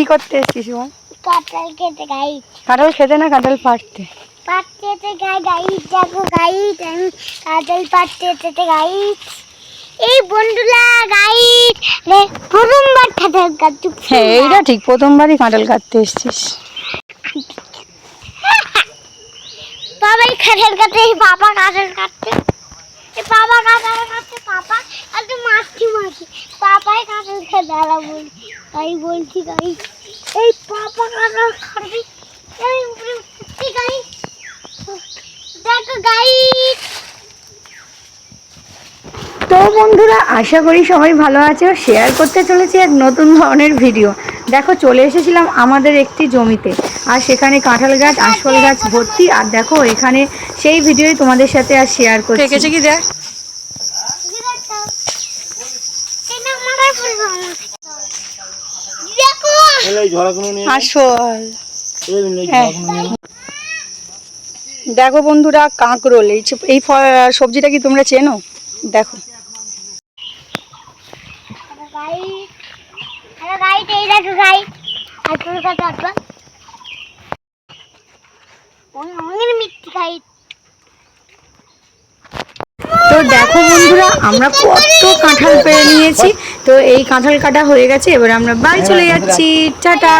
কি করতে এসেছিস বল? কাঁঠাল খেতে গাইস। কাঁঠাল খেতে না কাঁঠাল পাড়তে। পাড়তে গাইস, দেখো গাইস আমি কাঁঠাল পাড়তে গাইস। এই বন্ধুরা গাইস প্রথমবার কাঁঠাল কাটছি। হ্যাঁ এইটা ঠিক, প্রথমবারই কাঁঠাল কাটতে এসেছিস। বাবাই কাঁঠাল কাটে, বাবা কাঁঠাল কাটতে, বাবা কাঁঠাল কাটতে, পাপা আর তো মাছি পাপাই কাঁঠাল খেতে আলা বল। তাই বলছি গাইস এই পাপা কাঁঠাল খাবে, এই উপরে উঠছি গাইস। দেখো গাইস। তো বন্ধুরা আশা করি সবাই ভালো আছে। শেয়ার করতে চলেছি এক নতুন ধরনের ভিডিও। দেখো চলে এসেছিলাম আমাদের একটি জমিতে, আর সেখানে কাঁঠাল গাছ আশফল গাছ ভর্তি। আর দেখো এখানে সেই ভিডিওই তোমাদের সাথে আর শেয়ার করছি। পেকেছে কি দেখ। আশফল দেখো বন্ধুরা কাঁকরোল, এই সবজিটা কি তোমরা চেনো? দেখো তো দেখো বন্ধুরা আমরা কত কাঁঠাল পেরে নিয়েছি। তো এই কাঁঠাল কাটা হয়ে গেছে, এবার আমরা বাড়ি চলে যাচ্ছি। টাটা।